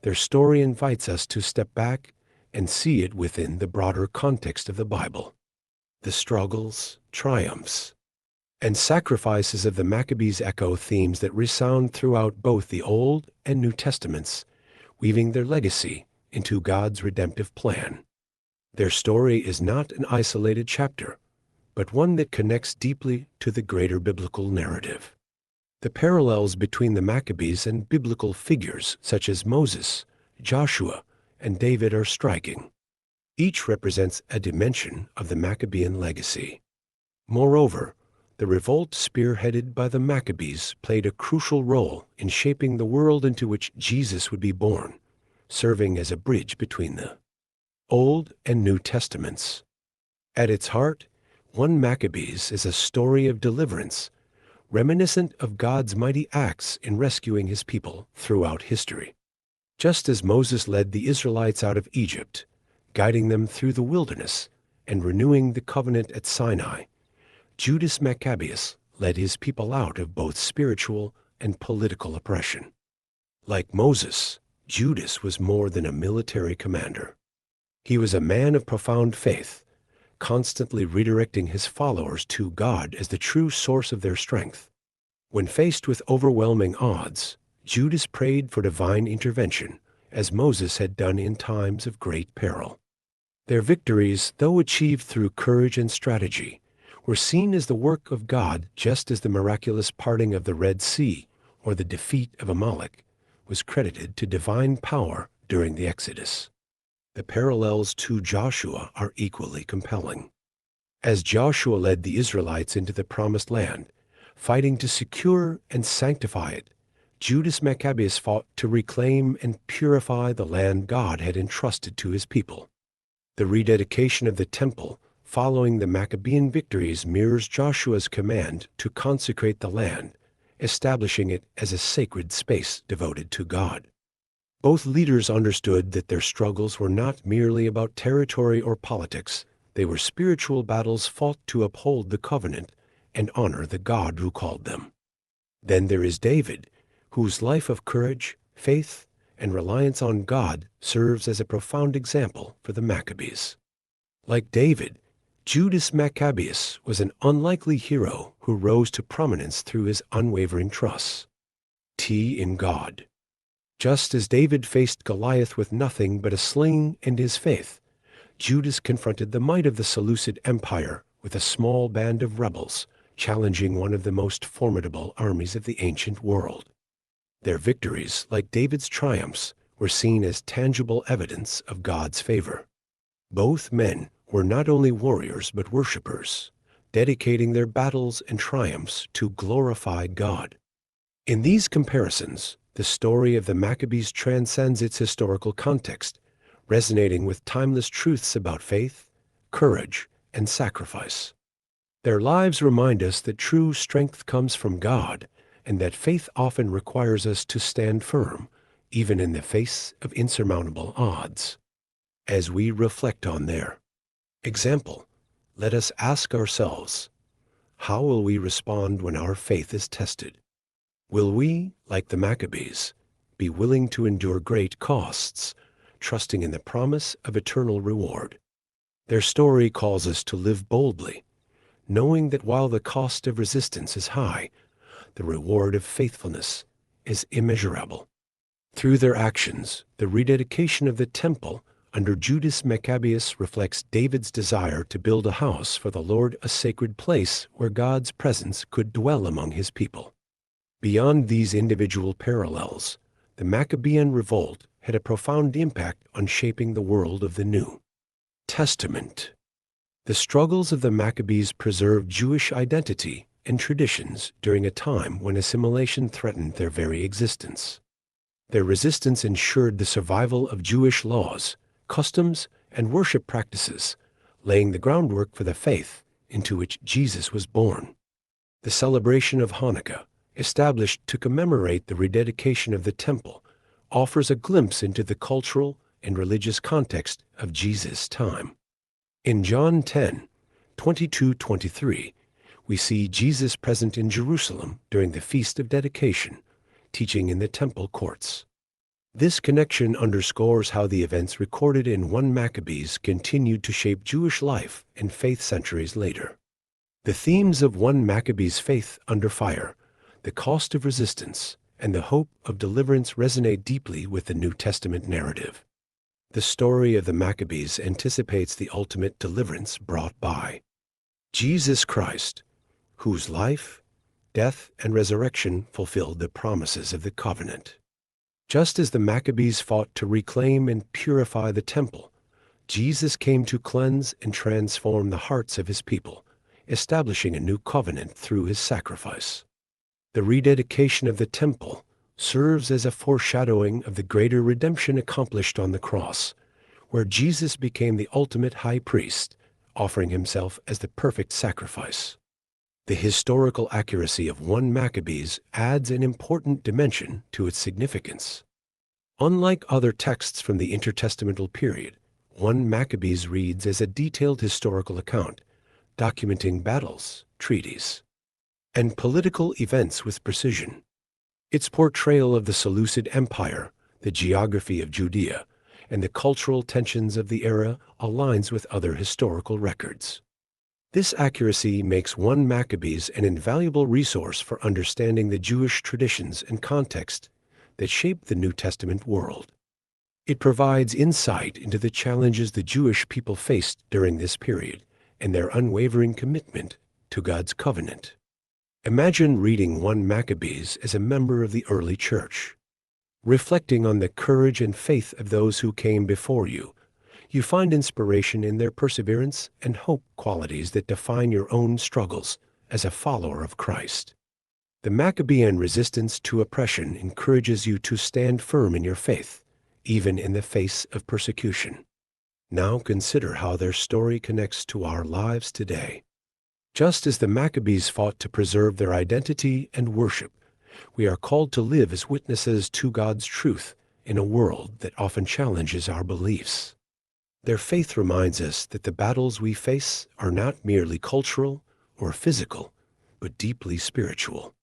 their story invites us to step back and see it within the broader context of the Bible. The struggles, triumphs, and sacrifices of the Maccabees echo themes that resound throughout both the Old and New Testaments, weaving their legacy into God's redemptive plan. Their story is not an isolated chapter, but one that connects deeply to the greater biblical narrative. The parallels between the Maccabees and biblical figures such as Moses, Joshua, and David are striking. Each represents a dimension of the Maccabean legacy. Moreover, the revolt spearheaded by the Maccabees played a crucial role in shaping the world into which Jesus would be born, serving as a bridge between the Old and New Testaments. At its heart, 1 Maccabees is a story of deliverance, reminiscent of God's mighty acts in rescuing his people throughout history. Just as Moses led the Israelites out of Egypt, guiding them through the wilderness and renewing the covenant at Sinai, Judas Maccabeus led his people out of both spiritual and political oppression. Like Moses, Judas was more than a military commander. He was a man of profound faith, constantly redirecting his followers to God as the true source of their strength. When faced with overwhelming odds, Judas prayed for divine intervention, as Moses had done in times of great peril. Their victories, though achieved through courage and strategy, were seen as the work of God, just as the miraculous parting of the Red Sea or the defeat of Amalek was credited to divine power during the Exodus. The parallels to Joshua are equally compelling. As Joshua led the Israelites into the Promised Land, fighting to secure and sanctify it, Judas Maccabeus fought to reclaim and purify the land God had entrusted to his people. The rededication of the temple following the Maccabean victories mirrors Joshua's command to consecrate the land, establishing it as a sacred space devoted to God. Both leaders understood that their struggles were not merely about territory or politics. They were spiritual battles fought to uphold the covenant and honor the God who called them. Then there is David, whose life of courage, faith, and reliance on God serves as a profound example for the Maccabees. Like David, Judas Maccabeus was an unlikely hero who rose to prominence through his unwavering trust in God. Just as David faced Goliath with nothing but a sling and his faith, Judas confronted the might of the Seleucid Empire with a small band of rebels, challenging one of the most formidable armies of the ancient world. Their victories, like David's triumphs, were seen as tangible evidence of God's favor. Both men were not only warriors but worshipers, dedicating their battles and triumphs to glorify God. In these comparisons, the story of the Maccabees transcends its historical context, resonating with timeless truths about faith, courage, and sacrifice. Their lives remind us that true strength comes from God, and that faith often requires us to stand firm, even in the face of insurmountable odds. As we reflect on their example, let us ask ourselves, how will we respond when our faith is tested? Will we, like the Maccabees, be willing to endure great costs, trusting in the promise of eternal reward? Their story calls us to live boldly, knowing that while the cost of resistance is high, the reward of faithfulness is immeasurable. Through their actions, the rededication of the temple under Judas Maccabeus reflects David's desire to build a house for the Lord, a sacred place where God's presence could dwell among his people. Beyond these individual parallels, the Maccabean Revolt had a profound impact on shaping the world of the New Testament. The struggles of the Maccabees preserved Jewish identity and traditions during a time when assimilation threatened their very existence. Their resistance ensured the survival of Jewish laws, customs, and worship practices, laying the groundwork for the faith into which Jesus was born. The celebration of Hanukkah, established to commemorate the rededication of the temple, offers a glimpse into the cultural and religious context of Jesus' time. In John 10:22-23, we see Jesus present in Jerusalem during the Feast of Dedication, teaching in the temple courts. This connection underscores how the events recorded in 1 Maccabees continued to shape Jewish life and faith centuries later. The themes of 1 Maccabees' faith under fire, the cost of resistance, and the hope of deliverance resonate deeply with the New Testament narrative. The story of the Maccabees anticipates the ultimate deliverance brought by Jesus Christ, whose life, death, and resurrection fulfilled the promises of the covenant. Just as the Maccabees fought to reclaim and purify the temple, Jesus came to cleanse and transform the hearts of his people, establishing a new covenant through his sacrifice. The rededication of the temple serves as a foreshadowing of the greater redemption accomplished on the cross, where Jesus became the ultimate high priest, offering himself as the perfect sacrifice. The historical accuracy of 1 Maccabees adds an important dimension to its significance. Unlike other texts from the intertestamental period, 1 Maccabees reads as a detailed historical account, documenting battles, treaties, and political events with precision. Its portrayal of the Seleucid Empire, the geography of Judea, and the cultural tensions of the era aligns with other historical records. This accuracy makes 1 Maccabees an invaluable resource for understanding the Jewish traditions and context that shaped the New Testament world. It provides insight into the challenges the Jewish people faced during this period and their unwavering commitment to God's covenant. Imagine reading 1 Maccabees as a member of the early church. Reflecting on the courage and faith of those who came before you, you find inspiration in their perseverance and hope, qualities that define your own struggles as a follower of Christ. The Maccabean resistance to oppression encourages you to stand firm in your faith, even in the face of persecution. Now consider how their story connects to our lives today. Just as the Maccabees fought to preserve their identity and worship, we are called to live as witnesses to God's truth in a world that often challenges our beliefs. Their faith reminds us that the battles we face are not merely cultural or physical, but deeply spiritual.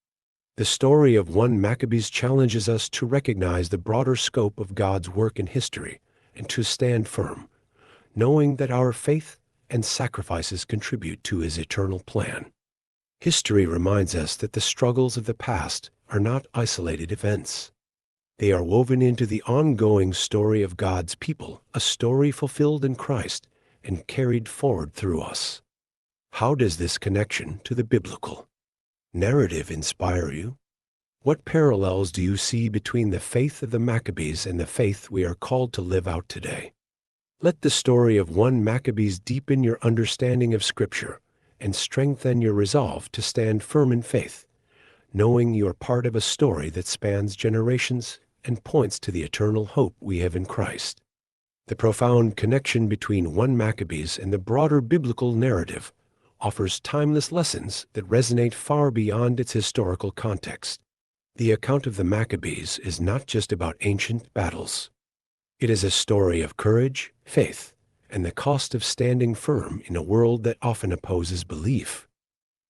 The story of 1 Maccabees challenges us to recognize the broader scope of God's work in history and to stand firm, knowing that our faith and sacrifices contribute to his eternal plan. History reminds us that the struggles of the past are not isolated events. They are woven into the ongoing story of God's people, a story fulfilled in Christ and carried forward through us. How does this connection to the biblical narrative inspire you? What parallels do you see between the faith of the Maccabees and the faith we are called to live out today? Let the story of 1 Maccabees deepen your understanding of Scripture and strengthen your resolve to stand firm in faith, knowing you are part of a story that spans generations and points to the eternal hope we have in Christ. The profound connection between 1 Maccabees and the broader biblical narrative offers timeless lessons that resonate far beyond its historical context. The account of the Maccabees is not just about ancient battles. It is a story of courage, faith, and the cost of standing firm in a world that often opposes belief.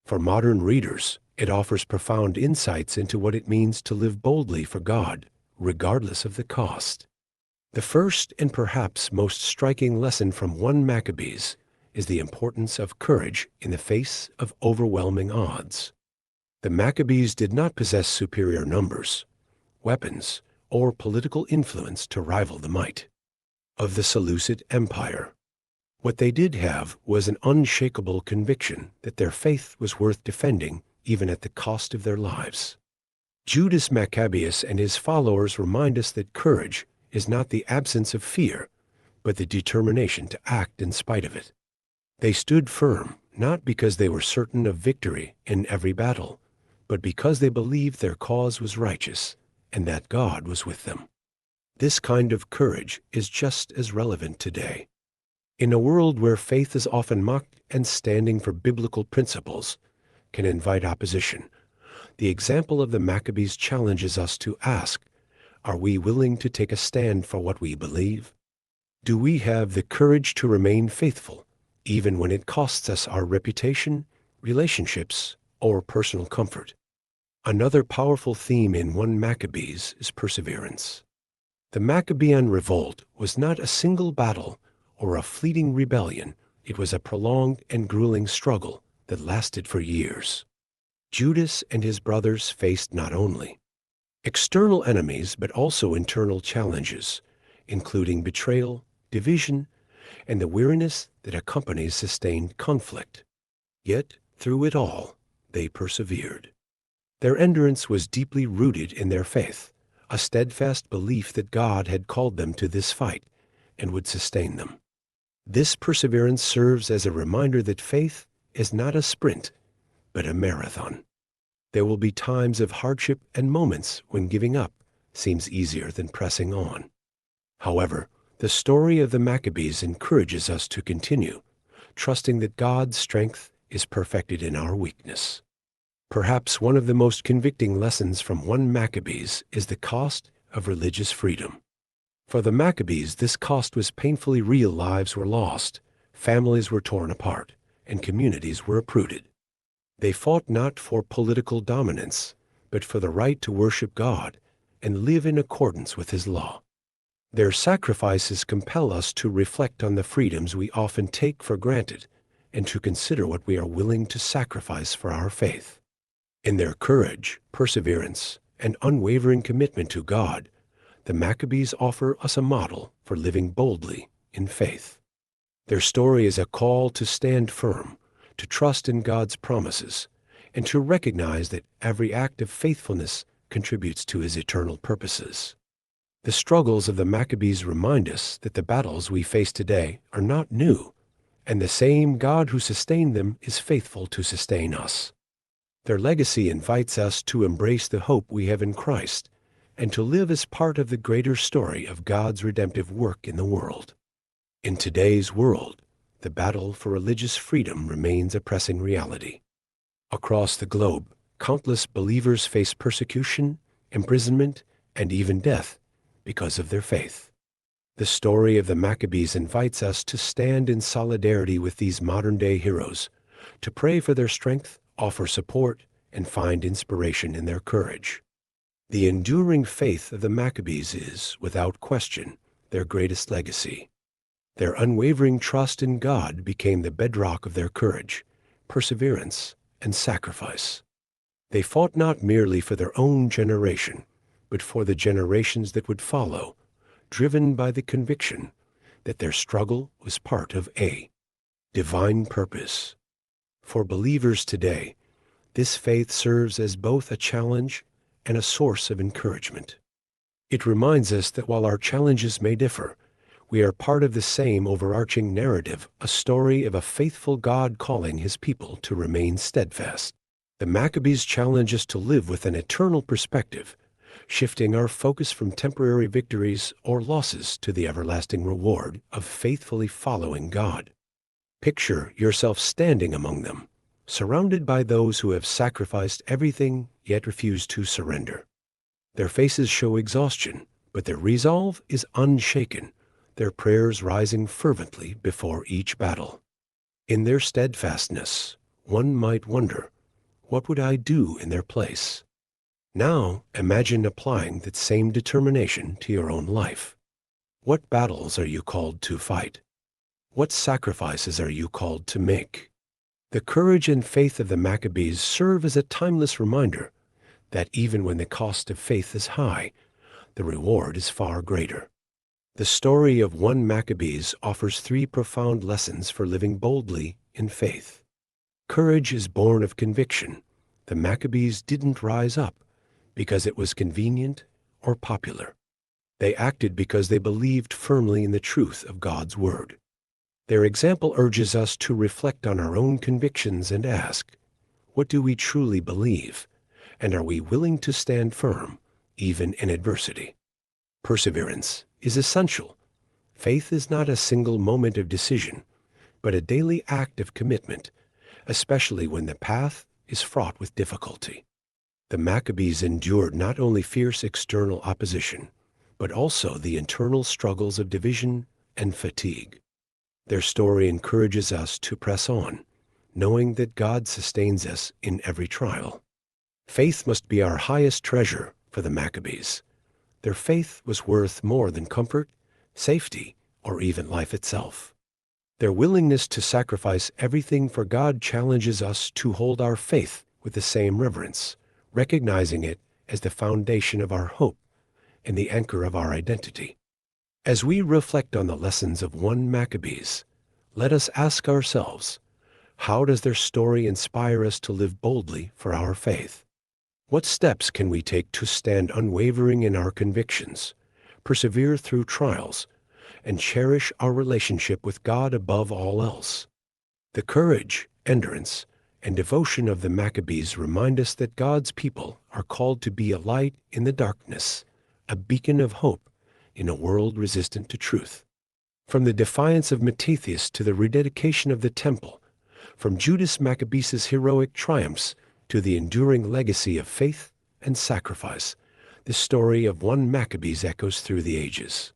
For modern readers, it offers profound insights into what it means to live boldly for God, regardless of the cost. The first and perhaps most striking lesson from 1 Maccabees is the importance of courage in the face of overwhelming odds. The Maccabees did not possess superior numbers, weapons, or political influence to rival the might of the Seleucid Empire. What they did have was an unshakable conviction that their faith was worth defending even at the cost of their lives. Judas Maccabeus and his followers remind us that courage is not the absence of fear, but the determination to act in spite of it. They stood firm, not because they were certain of victory in every battle, but because they believed their cause was righteous and that God was with them. This kind of courage is just as relevant today. In a world where faith is often mocked and standing for biblical principles can invite opposition, the example of the Maccabees challenges us to ask, are we willing to take a stand for what we believe? Do we have the courage to remain faithful, even when it costs us our reputation, relationships, or personal comfort? Another powerful theme in 1 Maccabees is perseverance. The Maccabean Revolt was not a single battle or a fleeting rebellion. It was a prolonged and grueling struggle that lasted for years. Judas and his brothers faced not only external enemies but also internal challenges, including betrayal, division, and the weariness that accompanies sustained conflict. Yet, through it all, they persevered. Their endurance was deeply rooted in their faith, a steadfast belief that God had called them to this fight and would sustain them. This perseverance serves as a reminder that faith is not a sprint, but a marathon. There will be times of hardship and moments when giving up seems easier than pressing on. However, the story of the Maccabees encourages us to continue, trusting that God's strength is perfected in our weakness. Perhaps one of the most convicting lessons from 1 Maccabees is the cost of religious freedom. For the Maccabees, this cost was painfully real. Lives were lost, families were torn apart, and communities were uprooted. They fought not for political dominance, but for the right to worship God and live in accordance with His law. Their sacrifices compel us to reflect on the freedoms we often take for granted and to consider what we are willing to sacrifice for our faith. In their courage, perseverance, and unwavering commitment to God, the Maccabees offer us a model for living boldly in faith. Their story is a call to stand firm, to trust in God's promises, and to recognize that every act of faithfulness contributes to His eternal purposes. The struggles of the Maccabees remind us that the battles we face today are not new, and the same God who sustained them is faithful to sustain us. Their legacy invites us to embrace the hope we have in Christ and to live as part of the greater story of God's redemptive work in the world. In today's world, the battle for religious freedom remains a pressing reality. Across the globe, countless believers face persecution, imprisonment, and even death because of their faith. The story of the Maccabees invites us to stand in solidarity with these modern-day heroes, to pray for their strength, offer support, and find inspiration in their courage. The enduring faith of the Maccabees is, without question, their greatest legacy. Their unwavering trust in God became the bedrock of their courage, perseverance, and sacrifice. They fought not merely for their own generation, but for the generations that would follow, driven by the conviction that their struggle was part of a divine purpose. For believers today, this faith serves as both a challenge and a source of encouragement. It reminds us that while our challenges may differ, we are part of the same overarching narrative, a story of a faithful God calling His people to remain steadfast. The Maccabees challenge us to live with an eternal perspective, shifting our focus from temporary victories or losses to the everlasting reward of faithfully following God. Picture yourself standing among them, surrounded by those who have sacrificed everything yet refuse to surrender. Their faces show exhaustion, but their resolve is unshaken, their prayers rising fervently before each battle. In their steadfastness, one might wonder, what would I do in their place? Now, imagine applying that same determination to your own life. What battles are you called to fight? What sacrifices are you called to make? The courage and faith of the Maccabees serve as a timeless reminder that even when the cost of faith is high, the reward is far greater. The story of 1 Maccabees offers 3 profound lessons for living boldly in faith. Courage is born of conviction. The Maccabees didn't rise up because it was convenient or popular. They acted because they believed firmly in the truth of God's word. Their example urges us to reflect on our own convictions and ask, what do we truly believe, and are we willing to stand firm, even in adversity? Perseverance is essential. Faith is not a single moment of decision, but a daily act of commitment, especially when the path is fraught with difficulty. The Maccabees endured not only fierce external opposition, but also the internal struggles of division and fatigue. Their story encourages us to press on, knowing that God sustains us in every trial. Faith must be our highest treasure for the Maccabees. Their faith was worth more than comfort, safety, or even life itself. Their willingness to sacrifice everything for God challenges us to hold our faith with the same reverence, recognizing it as the foundation of our hope and the anchor of our identity. As we reflect on the lessons of 1 Maccabees, let us ask ourselves, How does their story inspire us to live boldly for our faith? What steps can we take to stand unwavering in our convictions, persevere through trials, and cherish our relationship with God above all else? The courage, endurance, and devotion of the Maccabees remind us that God's people are called to be a light in the darkness, a beacon of hope in a world resistant to truth. From the defiance of Mattathias to the rededication of the temple, from Judas Maccabeus' heroic triumphs to the enduring legacy of faith and sacrifice, the story of one Maccabees echoes through the ages.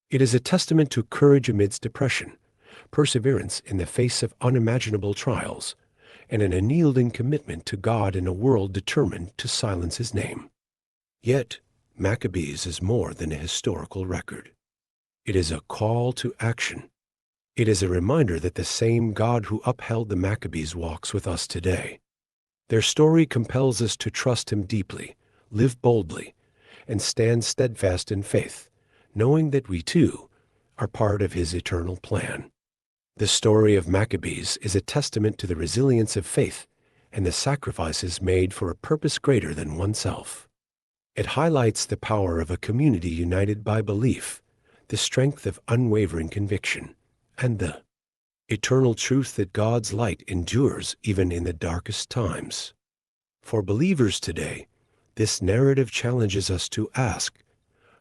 It is a testament to courage amidst depression, perseverance in the face of unimaginable trials, and an unyielding commitment to God in a world determined to silence his name. Yet, Maccabees is more than a historical record. It is a call to action. It is a reminder that the same God who upheld the Maccabees walks with us today. Their story compels us to trust him deeply, live boldly, and stand steadfast in faith, knowing that we too are part of his eternal plan. The story of Maccabees is a testament to the resilience of faith and the sacrifices made for a purpose greater than oneself. It highlights the power of a community united by belief, the strength of unwavering conviction, and the eternal truth that God's light endures even in the darkest times. For believers today, this narrative challenges us to ask,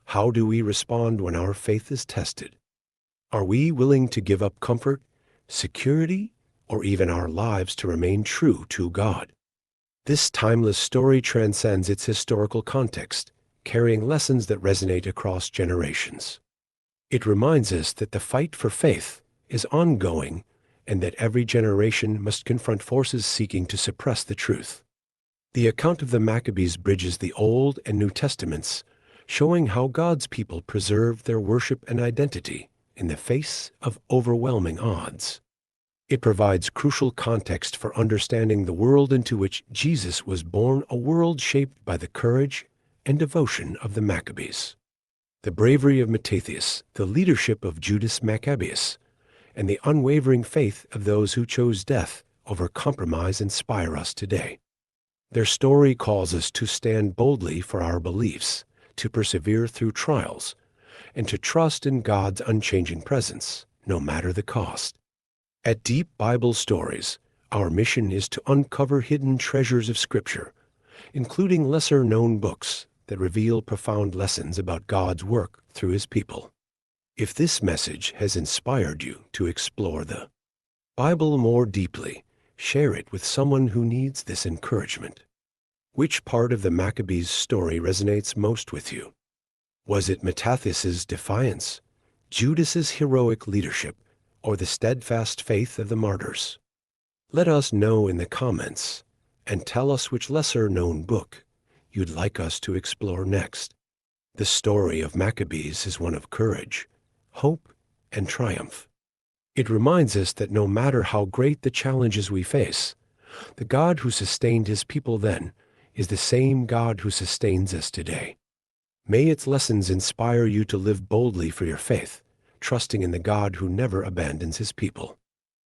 how do we respond when our faith is tested? Are we willing to give up comfort, security, or even our lives to remain true to God? This timeless story transcends its historical context, carrying lessons that resonate across generations. It reminds us that the fight for faith is ongoing and that every generation must confront forces seeking to suppress the truth. The account of the Maccabees bridges the Old and New Testaments, showing how God's people preserved their worship and identity in the face of overwhelming odds. It provides crucial context for understanding the world into which Jesus was born, a world shaped by the courage and devotion of the Maccabees. The bravery of Mattathias, the leadership of Judas Maccabeus, and the unwavering faith of those who chose death over compromise inspire us today. Their story calls us to stand boldly for our beliefs, to persevere through trials, and to trust in God's unchanging presence, no matter the cost. At Deep Bible Stories, our mission is to uncover hidden treasures of Scripture, including lesser-known books that reveal profound lessons about God's work through his people. If this message has inspired you to explore the Bible more deeply, share it with someone who needs this encouragement. Which part of the Maccabees story resonates most with you? Was it Mattathias' defiance, Judas's heroic leadership, or the steadfast faith of the martyrs? Let us know in the comments, and tell us which lesser-known book you'd like us to explore next. The story of Maccabees is one of courage, hope, and triumph. It reminds us that no matter how great the challenges we face, the God who sustained his people then is the same God who sustains us today. May its lessons inspire you to live boldly for your faith, trusting in the God who never abandons his people.